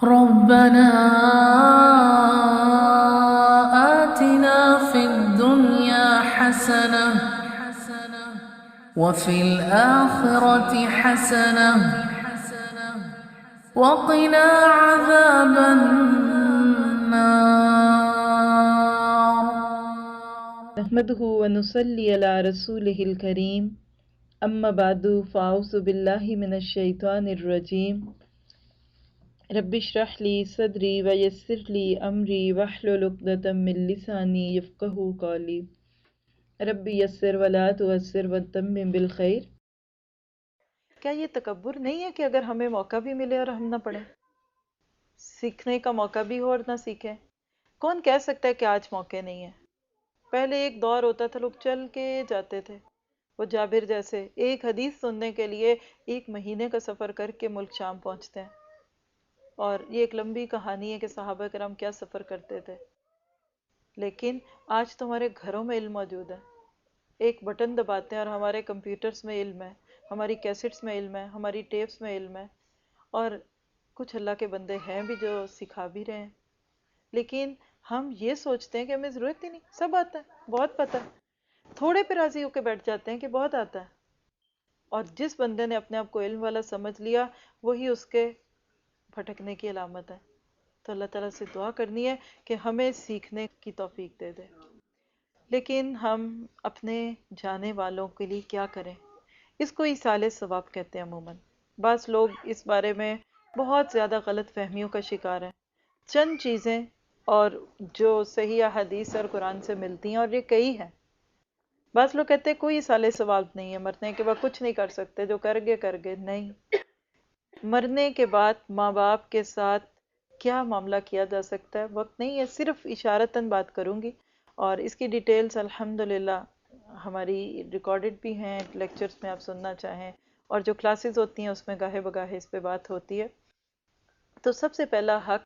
ربنا آتنا في الدنيا حسنة وفي الآخرة حسنة وقنا عذاب النار. نحمده ونصلي على رسوله الكريم اما بعد فاعوذ بالله من الشیطان الرجیم رب اشرح لي صدري ويسر لي امري واحلل عقدة من لساني يفقهوا قولي رب یسر ولا تعسر وتمم بالخیر۔ کیا یہ تکبر نہیں ہے کہ اگر ہمیں موقع بھی ملے اور ہم نہ پڑھیں، سیکھنے کا موقع بھی ہو اور نہ سیکھیں؟ کون کہہ سکتا ہے کہ آج موقع نہیں ہے؟ پہلے ایک دور ہوتا تھا، لوگ چل کے جاتے تھے، وہ جابر جیسے ایک حدیث سننے کے لیے 1 مہینے کا سفر کر کے ملک شام پہنچتے ہیں، اور یہ ایک لمبی کہانی ہے کہ صحابہ کرام کیا سفر کرتے تھے۔ لیکن آج تو ہمارے گھروں میں علم موجود ہے، ایک بٹن دباتے ہیں اور ہمارے کمپیوٹرز میں علم ہے، ہماری کیسٹس میں علم ہے، ہماری ٹیپس میں علم ہے، اور کچھ اللہ کے بندے ہیں بھی جو سکھا بھی رہے ہیں۔ لیکن ہم یہ سوچتے ہیں کہ ہمیں ضرورت ہی نہیں، سب آتا ہے، بہت پتہ ہے، تھوڑے پہ راضی ہو کے بیٹھ جاتے ہیں کہ بہت آتا ہے۔ اور جس بندے نے اپنے آپ کو علم والا سمجھ لیا، وہی اس کے بھٹکنے کی علامت ہے۔ تو اللہ تعالیٰ سے دعا کرنی ہے کہ ہمیں سیکھنے کی توفیق دے دے۔ لیکن ہم اپنے جانے والوں کے لیے کیا کریں؟ اس کو ایصال ثواب کہتے ہیں عموماً۔ بعض لوگ اس بارے میں بہت زیادہ غلط فہمیوں کا شکار ہیں۔ چند چیزیں اور جو صحیح حدیث اور قرآن سے ملتی ہیں، اور یہ کئی ہیں۔ بعض لوگ کہتے ہیں کوئی ایصال ثواب نہیں ہے، مرنے کے بعد کچھ نہیں کر سکتے، جو کر گئے نہیں۔ مرنے کے بعد ماں باپ کے ساتھ کیا معاملہ کیا جا سکتا ہے، وقت نہیں ہے، صرف اشارتاً بات کروں گی، اور اس کی ڈیٹیلز الحمدللہ ہماری ریکارڈڈ بھی ہیں، لیکچرز میں آپ سننا چاہیں، اور جو کلاسز ہوتی ہیں اس میں گاہے بگاہے اس پہ بات ہوتی ہے۔ تو سب سے پہلا حق،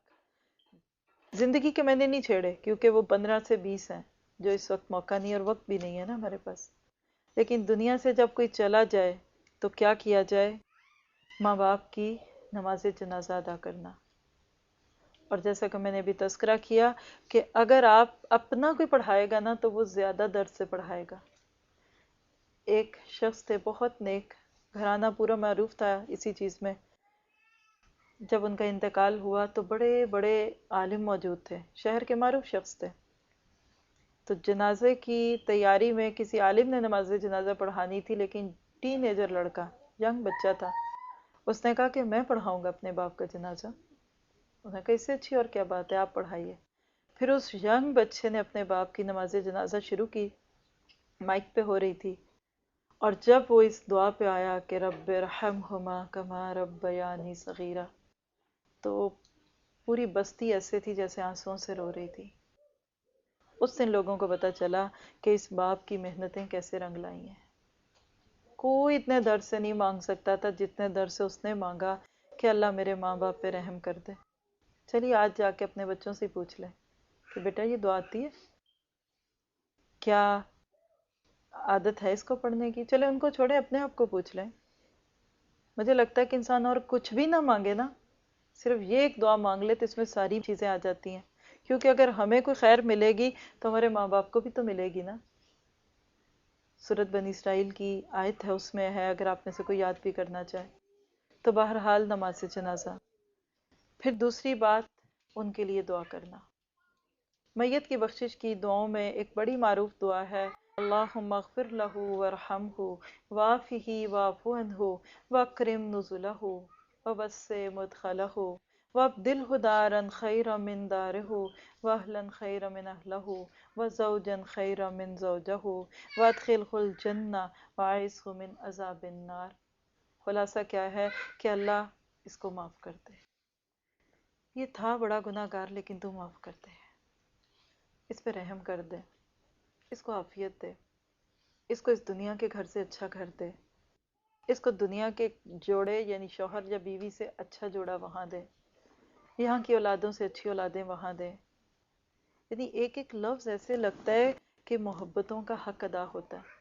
زندگی کے میں نے نہیں چھیڑے کیونکہ وہ 15 سے 20 ہیں جو اس وقت موقع نہیں اور وقت بھی نہیں ہے نا ہمارے پاس۔ لیکن دنیا سے جب کوئی چلا جائے تو کیا کیا جائے؟ ماں باپ کی نماز جنازہ ادا کرنا۔ اور جیسا کہ میں نے ابھی تذکرہ کیا کہ اگر آپ اپنا کوئی پڑھائے گا نا تو وہ زیادہ درد سے پڑھائے گا۔ ایک شخص تھے بہت نیک، گھرانہ پورا معروف تھا اسی چیز میں۔ جب ان کا انتقال ہوا تو بڑے بڑے عالم موجود تھے، شہر کے معروف شخص تھے۔ تو جنازے کی تیاری میں کسی عالم نے نماز جنازہ پڑھانی تھی، لیکن ٹین ایجر لڑکا، ینگ بچہ تھا، اس نے کہا کہ میں پڑھاؤں گا اپنے باپ کا جنازہ۔ انہوں نے کہا اس سے اچھی اور کیا بات ہے، آپ پڑھائیے۔ پھر اس ینگ بچے نے اپنے باپ کی نماز جنازہ شروع کی، مائک پہ ہو رہی تھی، اور جب وہ اس دعا پہ آیا کہ رب ارحمہما کما ربیانی صغیرہ، تو پوری بستی ایسے تھی جیسے آنسوؤں سے رو رہی تھی۔ اس دن لوگوں کو پتہ چلا کہ اس باپ کی محنتیں کیسے رنگ لائی ہیں۔ کوئی اتنے درد سے نہیں مانگ سکتا تھا جتنے درد سے اس نے مانگا کہ اللہ میرے ماں باپ پہ رحم کر دے۔ چلیے آج جا کے اپنے بچوں سے پوچھ لیں کہ بیٹا یہ دعا آتی ہے؟ کیا عادت ہے اس کو پڑھنے کی؟ چلے ان کو چھوڑیں، اپنے آپ کو پوچھ لیں۔ مجھے لگتا ہے کہ انسان اور کچھ بھی نہ مانگے نا، صرف یہ ایک دعا مانگ لے تو اس میں ساری چیزیں آ جاتی ہیں، کیونکہ اگر ہمیں کوئی خیر ملے گی تو ہمارے ماں باپ کو بھی تو ملے گی نا۔ سورۃ بنی اسرائیل کی آیت ہے، اس میں ہے، اگر آپ میں سے کوئی یاد بھی کرنا چاہے تو بہرحال نماز جنازہ۔ پھر دوسری بات، ان کے لیے دعا کرنا۔ میت کی بخشش کی دعاؤں میں ایک بڑی معروف دعا ہے، اللہم اغفر لہ وارحمہ وعافہ واعف عنہ واکرم نزلہ ووسع مدخلہ وابدلہ دارا خیرا من دارہ واہلا خیرا من اہلہ وزوجا خیرا من زوجہ وادخلہ الجنہ واعذہ من عذاب النار۔ خلاصہ کیا ہے کہ اللہ اس کو معاف کر دے، یہ تھا بڑا گناہ گار لیکن تو معاف کر دے، اس پہ رحم کر دے، اس کو عافیت دے، اس کو اس دنیا کے گھر سے اچھا گھر دے، اس کو دنیا کے جوڑے یعنی شوہر یا بیوی سے اچھا جوڑا وہاں دے، یہاں کی اولادوں سے اچھی اولادیں وہاں دے۔ یعنی ایک ایک لفظ ایسے لگتا ہے کہ محبتوں کا حق ادا ہوتا ہے۔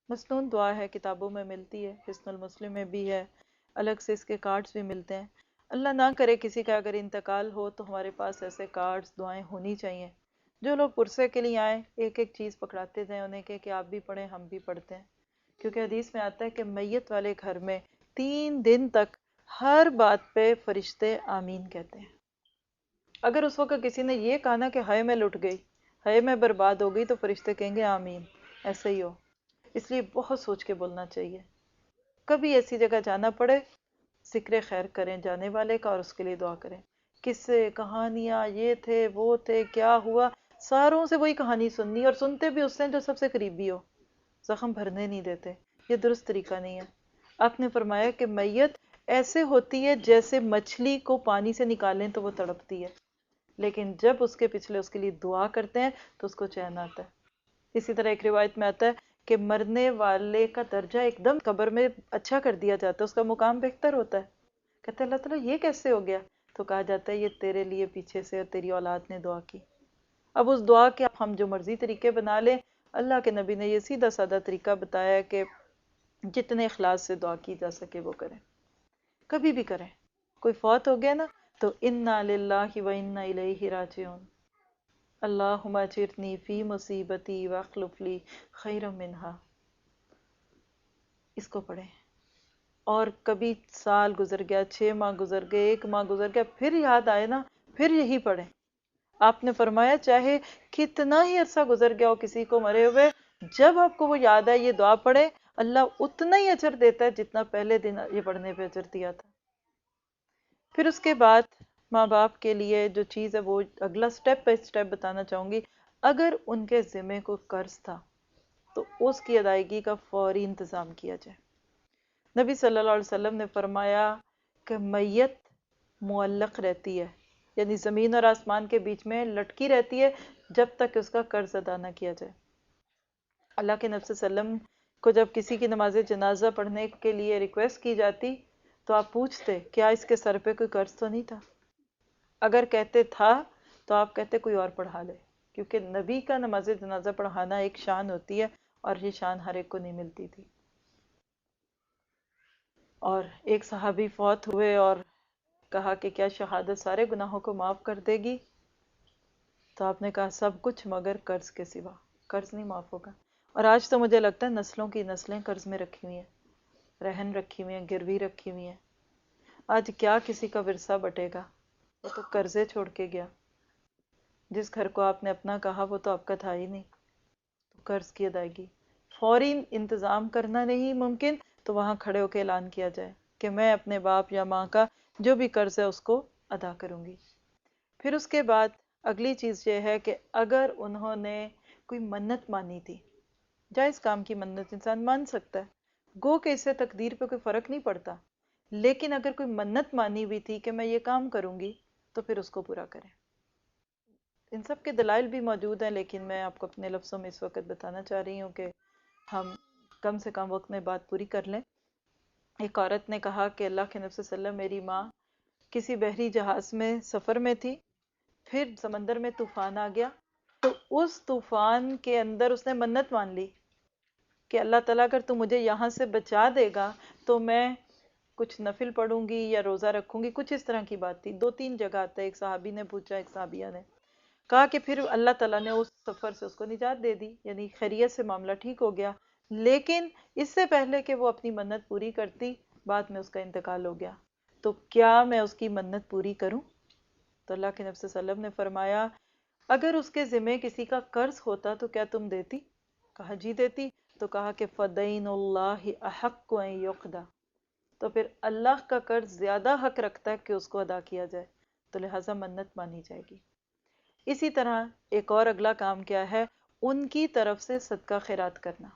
مسنون دعا ہے، کتابوں میں ملتی ہے، حصن المسلم میں بھی ہے، الگ سے اس کے کارڈز بھی ملتے ہیں۔ اللہ نہ کرے کسی کا اگر انتقال ہو تو ہمارے پاس ایسے کارڈز دعائیں ہونی چاہیے. جو لوگ پرسے کے لیے آئیں ایک ایک چیز پکڑاتے جائیں انہیں کہ آپ بھی پڑھیں ہم بھی پڑھتے ہیں. کیونکہ حدیث میں آتا ہے کہ میت والے گھر میں 3 دن تک ہر بات پہ فرشتے آمین کہتے ہیں. اگر اس وقت کسی نے یہ کہا نا کہ ہائے میں لٹ گئی، ہائے میں برباد ہو گئی، تو فرشتے کہیں گے آمین، ایسے ہی ہو. اس لیے بہت سوچ کے بولنا چاہیے. کبھی ایسی جگہ جانا پڑے ذکر خیر کریں جانے والے کا اور اس کے لیے دعا کریں. قصے کہانیاں یہ تھے وہ تھے کیا ہوا، ساروں سے وہی کہانی سننی، اور سنتے بھی اس سے جو سب سے قریبی ہو. زخم بھرنے نہیں دیتے، یہ درست طریقہ نہیں ہے. آپ نے فرمایا کہ میت ایسے ہوتی ہے جیسے مچھلی کو پانی سے نکالیں تو وہ تڑپتی ہے، لیکن جب اس کے پچھلے اس کے لیے دعا کرتے ہیں تو اس کو چین آتا ہے. اسی طرح ایک روایت میں آتا ہے کہ مرنے والے کا درجہ ایک دم قبر میں اچھا کر دیا جاتا ہے، اس کا مقام بہتر ہوتا ہے. کہتے ہیں اللہ تعالیٰ یہ کیسے ہو گیا؟ تو کہا جاتا ہے یہ تیرے لیے پیچھے سے اور تیری اولاد نے دعا کی. اب اس دعا کے ہم جو مرضی طریقے بنا لیں، اللہ کے نبی نے یہ سیدھا سادہ طریقہ بتایا ہے کہ جتنے اخلاص سے دعا کی جا سکے وہ کریں. کبھی بھی کریں. کوئی فوت ہو گیا نا تو انا للہ و انا الیہ راجعون، اللہم اجرنی فی مصیبتی واخلف لی خیرا منہا، اس کو پڑھیں. اور کبھی سال گزر گیا، 6 ماہ گزر گئے، 1 ماہ گزر گیا، پھر یاد آئے نا پھر یہی پڑھیں. آپ نے فرمایا چاہے کتنا ہی عرصہ گزر گیا ہو کسی کو مرے ہوئے، جب آپ کو وہ یاد آئے یہ دعا پڑھے، اللہ اتنا ہی اجر دیتا ہے جتنا پہلے دن یہ پڑھنے پہ اجر دیا تھا. پھر اس کے بعد ماں باپ کے لیے جو چیز ہے وہ اگلا سٹیپ بائی سٹیپ بتانا چاہوں گی. اگر ان کے ذمے کو قرض تھا تو اس کی ادائیگی کا فوری انتظام کیا جائے. نبی صلی اللہ علیہ وسلم نے فرمایا کہ میت معلق رہتی ہے، یعنی زمین اور آسمان کے بیچ میں لٹکی رہتی ہے جب تک اس کا قرض ادا نہ کیا جائے. اللہ کے نبی صلی اللہ علیہ وسلم کو جب کسی کی نماز جنازہ پڑھنے کے لیے ریکویسٹ کی جاتی تو آپ پوچھتے کیا اس کے سر پہ کوئی قرض تو نہیں تھا؟ اگر کہتے تھا تو آپ کہتے کوئی اور پڑھا لے، کیونکہ نبی کا نماز جنازہ پڑھانا ایک شان ہوتی ہے اور یہ شان ہر ایک کو نہیں ملتی تھی. اور ایک صحابی فوت ہوئے اور کہا کہ کیا شہادت سارے گناہوں کو معاف کر دے گی؟ تو آپ نے کہا سب کچھ مگر قرض کے سوا، قرض نہیں معاف ہوگا. اور آج تو مجھے لگتا ہے نسلوں کی نسلیں قرض میں رکھی ہوئی ہیں، رہن رکھی ہوئی ہیں، گروی رکھی ہوئی ہیں. آج کیا کسی کا ورثہ بٹے گا؟ وہ تو قرضے چھوڑ کے گیا. جس گھر کو آپ نے اپنا کہا وہ تو آپ کا تھا ہی نہیں. تو قرض کی ادائیگی فوری انتظام کرنا نہیں ممکن تو وہاں کھڑے ہو کے اعلان کیا جائے کہ میں اپنے باپ یا ماں کا جو بھی قرض ہے اس کو ادا کروں گی. پھر اس کے بعد اگلی چیز یہ ہے کہ اگر انہوں نے کوئی منت مانی تھی، جائز کام کی منت انسان مان سکتا ہے، گو کہ اس سے تقدیر پہ کوئی فرق نہیں پڑتا، لیکن اگر کوئی منت مانی ہوئی تھی کہ میں یہ کام کروں گی تو پھر اس کو پورا کریں. ان سب کے دلائل بھی موجود ہیں، لیکن میں آپ کو اپنے لفظوں میں اس وقت بتانا چاہ رہی ہوں کہ ہم کم سے کم وقت میں بات پوری کر لیں. ایک عورت نے کہا کہ اللہ کے نبی صلی اللہ علیہ وسلم میری ماں کسی بحری جہاز میں سفر میں تھی، پھر سمندر میں طوفان آ گیا، تو اس طوفان کے اندر اس نے منت مان لی کہ اللہ تعالیٰ اگر تو مجھے یہاں سے بچا دے گا تو میں کچھ نفل پڑھوں گی یا روزہ رکھوں گی، کچھ اس طرح کی بات تھی. 2-3 جگہ آتا ہے، ایک صحابی نے پوچھا، ایک صحابیہ نے کہا کہ پھر اللہ تعالیٰ نے اس سفر سے اس کو نجات دے دی، یعنی خیریت سے معاملہ ٹھیک ہو گیا. لیکن اس سے پہلے کہ وہ اپنی منت پوری کرتی بعد میں اس کا انتقال ہو گیا، تو کیا میں اس کی منت پوری کروں؟ تو اللہ کے نبی صلی اللہ علیہ وسلم نے فرمایا اگر اس کے ذمے کسی کا قرض ہوتا تو کیا تم دیتی؟ کہا جی دیتی. تو کہا کہ فَدَيْنُ اللَّهِ أَحَقُّ أَن يُقْضَى، تو پھر اللہ کا قرض زیادہ حق رکھتا ہے کہ اس کو ادا کیا جائے، تو لہٰذا منت مانی جائے گی. اسی طرح ایک اور اگلا کام کیا ہے، ان کی طرف سے صدقہ خیرات کرنا.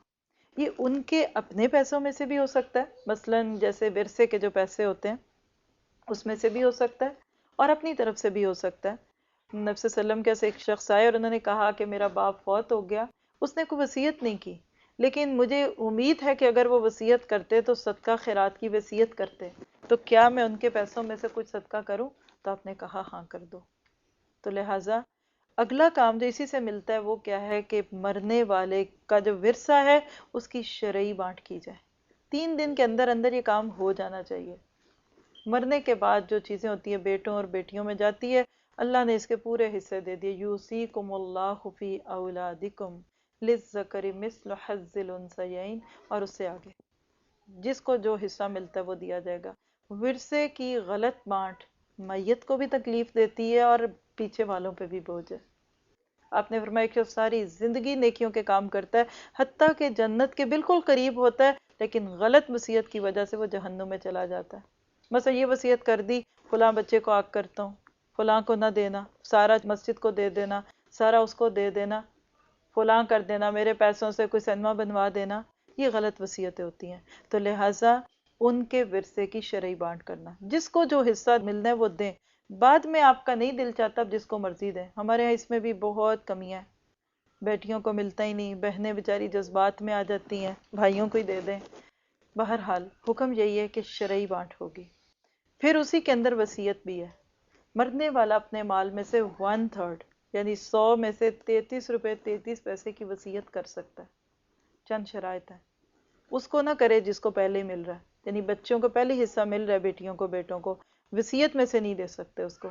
یہ ان کے اپنے پیسوں میں سے بھی ہو سکتا ہے، مثلاً جیسے ورثے کے جو پیسے ہوتے ہیں اس میں سے بھی ہو سکتا ہے، اور اپنی طرف سے بھی ہو سکتا ہے. نبی صلی اللہ علیہ وسلم کے ایک شخص آئے اور انہوں نے کہا کہ میرا باپ فوت ہو گیا، اس نے کوئی وصیت نہیں کی، لیکن مجھے امید ہے کہ اگر وہ وصیت کرتے تو صدقہ خیرات کی وصیت کرتے، تو کیا میں ان کے پیسوں میں سے کچھ صدقہ کروں؟ تو آپ نے کہا ہاں کر دو. تو لہٰذا اگلا کام جو اسی سے ملتا ہے وہ کیا ہے کہ مرنے والے کا جو ورثہ ہے اس کی شرعی بانٹ کی جائے. 3 دن کے اندر اندر یہ کام ہو جانا چاہیے. مرنے کے بعد جو چیزیں ہوتی ہیں بیٹوں اور بیٹیوں میں جاتی ہے، اللہ نے اس کے پورے حصے دے دیے. یوصیکم اللہ فی اولادکم للذکر مثل حظ الانثیین، اور اس سے آگے جس کو جو حصہ ملتا ہے وہ دیا جائے گا. ورثے کی غلط بانٹ میت کو بھی تکلیف دیتی ہے اور پیچھے والوں پہ بھی بوجھ ہے. آپ نے فرمایا کہ ساری زندگی نیکیوں کے کام کرتا ہے، حتیٰ کہ جنت کے بالکل قریب ہوتا ہے، لیکن غلط وصیت کی وجہ سے وہ جہنم میں چلا جاتا ہے. مثلا یہ وصیت کر دی فلاں بچے کو آگ کرتا ہوں، فلاں کو نہ دینا، سارا مسجد کو دے دینا، سارا اس کو دے دینا، فلاں کر دینا، میرے پیسوں سے کوئی سینما بنوا دینا. یہ غلط وصیتیں ہوتی ہیں. تو لہٰذا ان کے ورثے کی شرعی بانٹ کرنا، جس کو جو حصہ ملنا ہے وہ دیں. بعد میں آپ کا نہیں دل چاہتا جس کو مرضی دیں. ہمارے ہاں اس میں بھی بہت کمی ہے، بیٹیوں کو ملتا ہی نہیں، بہنیں بیچاری جذبات میں آ جاتی ہیں، بھائیوں کو ہی دے دیں. بہرحال حکم یہی ہے کہ شرعی بانٹ ہوگی. پھر اسی کے اندر وصیت بھی ہے. مرنے والا اپنے مال میں سے 1/3 یعنی 100 میں سے 33 روپے 33 پیسے کی وصیت کر سکتا ہے. چند شرائط ہیں. اس کو نہ کرے جس کو پہلے ہی مل رہا ہے، یعنی بچوں کو پہلے حصہ مل رہا ہے، بیٹیوں کو بیٹوں کو وصیت میں سے نہیں دے سکتے. اس کو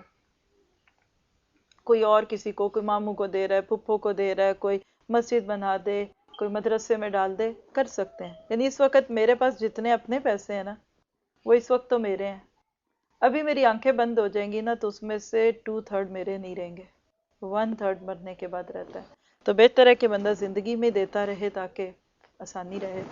کوئی اور کسی کو، کوئی ماموں کو دے رہا ہے، پھپھو کو دے رہا ہے، کوئی مسجد بنا دے، کوئی مدرسے میں ڈال دے، کر سکتے ہیں. یعنی اس وقت میرے پاس جتنے اپنے پیسے ہیں نا وہ اس وقت تو میرے ہیں. ابھی میری آنکھیں بند ہو جائیں گی نا تو اس میں سے 2/3 میرے نہیں رہیں گے، 1/3 مرنے کے بعد رہتا ہے. تو بہتر ہے کہ بندہ زندگی میں دیتا رہے تاکہ آسانی رہے.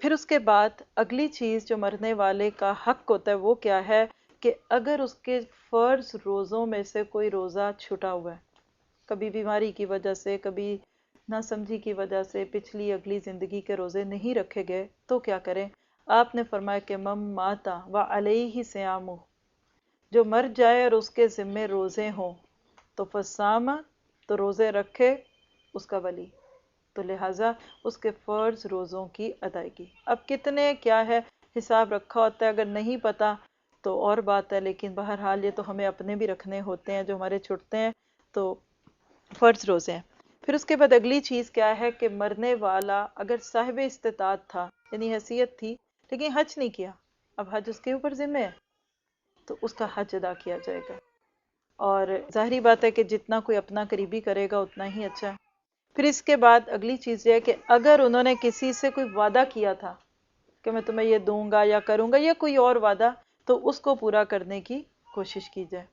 پھر اس کے بعد اگلی چیز جو مرنے والے کا حق ہوتا ہے وہ کیا ہے کہ اگر اس کے فرض روزوں میں سے کوئی روزہ چھٹا ہوا ہے، کبھی بیماری کی وجہ سے، کبھی ناسمجھی کی وجہ سے پچھلی اگلی زندگی کے روزے نہیں رکھے گئے، تو کیا کریں؟ آپ نے فرمایا کہ مم ماتا وعلیہ صیامہ، جو مر جائے اور اس کے ذمے روزے ہوں تو فصام، تو روزے رکھے اس کا ولی. تو لہٰذا اس کے فرض روزوں کی ادائیگی. اب کتنے کیا ہے حساب رکھا ہوتا ہے، اگر نہیں پتا تو اور بات ہے، لیکن بہرحال یہ تو ہمیں اپنے بھی رکھنے ہوتے ہیں جو ہمارے چھٹتے ہیں. تو فرض روزے ہیں. پھر اس کے بعد اگلی چیز کیا ہے کہ مرنے والا اگر صاحب استطاعت تھا، یعنی حیثیت تھی، لیکن حج نہیں کیا، اب حج اس کے اوپر ذمہ ہے تو اس کا حج ادا کیا جائے گا. اور ظاہری بات ہے کہ جتنا کوئی اپنا قریبی کرے گا اتنا ہی اچھا ہے. پھر اس کے بعد اگلی چیز یہ ہے کہ اگر انہوں نے کسی سے کوئی وعدہ کیا تھا کہ میں تمہیں یہ دوں گا یا کروں گا یا کوئی اور وعدہ، تو اس کو پورا کرنے کی کوشش کی جائے.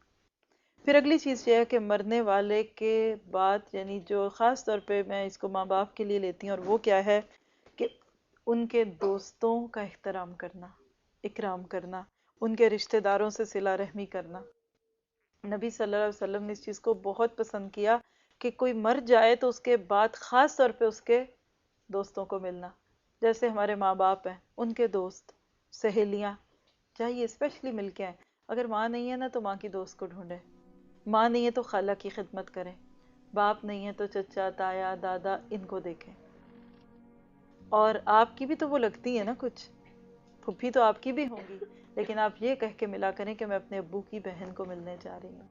پھر اگلی چیز یہ ہے کہ مرنے والے کے بعد، یعنی جو خاص طور پہ میں اس کو ماں باپ کے لیے لیتی ہوں، اور وہ کیا ہے کہ ان کے دوستوں کا احترام کرنا، اکرام کرنا، ان کے رشتہ داروں سے صلہ رحمی کرنا. نبی صلی اللہ علیہ وسلم نے اس چیز کو بہت پسند کیا کہ کوئی مر جائے تو اس کے بعد خاص طور پہ اس کے دوستوں کو ملنا. جیسے ہمارے ماں باپ ہیں، ان کے دوست، سہیلیاں چاہیے اسپیشلی مل کے آئیں. اگر ماں نہیں ہے نا تو ماں کی دوست کو ڈھونڈیں، ماں نہیں ہے تو خالہ کی خدمت کریں، باپ نہیں ہے تو چچا، تایا، دادا، ان کو دیکھیں. اور آپ کی بھی تو وہ لگتی ہے نا کچھ، پھپھی تو آپ کی بھی ہوں گی، لیکن آپ یہ کہہ کے ملا کریں کہ میں اپنے ابو کی بہن کو ملنے جا رہی ہوں،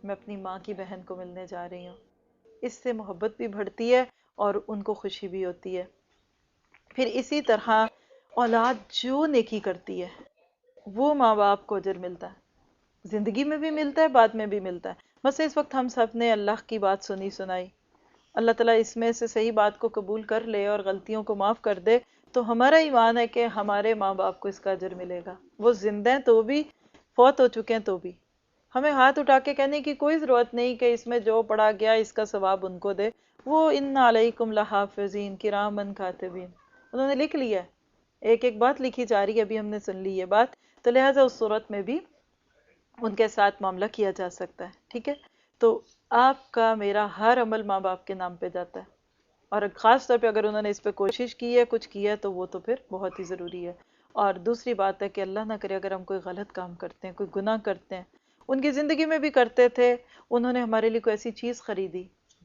میں اپنی ماں کی بہن کو ملنے جا رہی ہوں. اس سے محبت بھی بڑھتی ہے اور ان کو خوشی بھی ہوتی ہے. پھر اسی طرح اولاد جو نیکی کرتی ہے وہ ماں باپ کو اجر ملتا ہے، زندگی میں بھی ملتا ہے، بعد میں بھی ملتا ہے. بس اس وقت ہم سب نے اللہ کی بات سنی سنائی، اللہ تعالیٰ اس میں سے صحیح بات کو قبول کر لے اور غلطیوں کو معاف کر دے تو ہمارا ایمان ہے کہ ہمارے ماں باپ کو اس کا اجر ملے گا. وہ زندہ ہیں تو بھی، فوت ہو چکے ہیں تو بھی. ہمیں ہاتھ اٹھا کے کہنے کی کوئی ضرورت نہیں کہ اس میں جو پڑھا گیا اس کا ثواب ان کو دے. وہ ان علیکم لحافظین کرامن کاتبین، انہوں نے لکھ لیا ہے، ایک ایک بات لکھی جا رہی ہے. ابھی ہم نے سن لی یہ بات، تو لہٰذا اس صورت میں بھی ان کے ساتھ معاملہ کیا جا سکتا ہے. ٹھیک ہے، تو آپ کا میرا ہر عمل ماں باپ کے نام پہ جاتا ہے، اور خاص طور پہ اگر انہوں نے اس پہ کوشش کی ہے، کچھ کیا ہے، تو وہ تو پھر بہت ہی ضروری ہے. اور دوسری بات ہے کہ اللہ نہ کرے اگر ہم کوئی غلط کام کرتے ہیں، کوئی گناہ کرتے ہیں، ان کی زندگی میں بھی کرتے تھے، انہوں نے ہمارے لیے کوئی ایسی چیز خریدی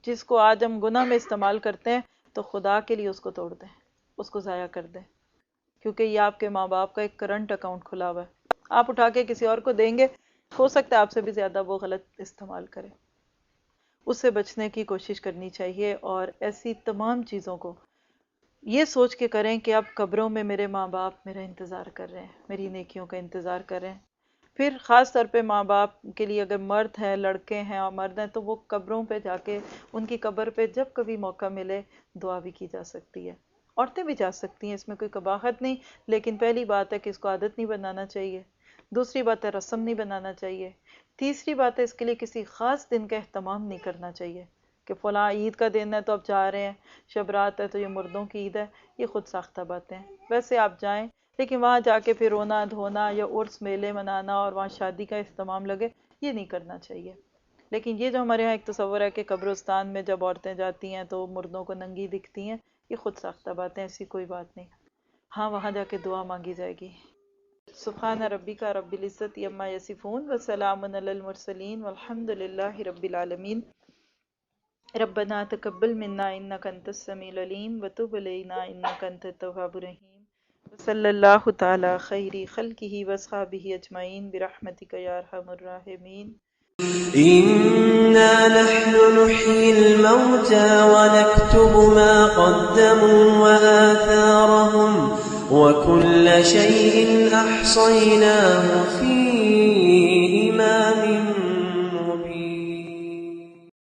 جس کو آج ہم گناہ میں استعمال کرتے ہیں، تو خدا کے لیے اس کو توڑ دیں، اس کو ضائع کر دیں، کیونکہ یہ آپ کے ماں باپ کا ایک کرنٹ اکاؤنٹ کھلا ہوا ہے. آپ اٹھا کے کسی اور کو دیں گے، ہو سکتا ہے آپ سے بھی زیادہ وہ غلط استعمال کرے. اس سے بچنے کی کوشش کرنی چاہیے. اور ایسی تمام چیزوں کو یہ سوچ کے کریں کہ اب قبروں میں میرے ماں باپ میرا انتظار کر رہے ہیں، میری نیکیوں کا انتظار کر رہے ہیں. پھر خاص طور پہ ماں باپ کے لیے اگر مرد ہیں، لڑکے ہیں اور مرد ہیں، تو وہ قبروں پہ جا کے ان کی قبر پہ جب کبھی موقع ملے دعا بھی کی جا سکتی ہے۔ عورتیں بھی جا سکتی ہیں، اس میں کوئی قباحت نہیں، لیکن پہلی بات ہے کہ اس کو عادت نہیں بنانا چاہیے، دوسری بات ہے رسم نہیں بنانا چاہیے، تیسری بات ہے اس کے لیے کسی خاص دن کا اہتمام نہیں کرنا چاہیے کہ فلاں عید کا دن ہے تو اب جا رہے ہیں، شب رات ہے تو یہ مردوں کی عید ہے، یہ خود ساختہ باتیں ہیں۔ ویسے آپ جائیں، لیکن وہاں جا کے پھر رونا دھونا یا عرس میلے منانا اور وہاں شادی کا اہتمام لگے، یہ نہیں کرنا چاہیے۔ لیکن یہ جو ہمارے یہاں ایک تصور ہے کہ قبرستان میں جب عورتیں جاتی ہیں تو مردوں کو ننگی دکھتی ہیں، یہ خود ساختہ باتیں، ایسی کوئی بات نہیں۔ ہاں وہاں جا کے دعا مانگی جائے گی۔ سبحان ربک رب العزت عما یصفون وسلام علی المرسلین والحمد للہ رب العالمین۔ ربنا تقبل منا انک انت السمیع العلیم وتب علینا انک انت التواب الرحیم صلی اللہ تعالی خیر خلقہ واصحابہ اجمعین برحمتک یا ارحم الراحمین۔ إنا نحن نحيي الموتى ونكتب ما قدموا وآثارهم وكل شيء أحصيناه في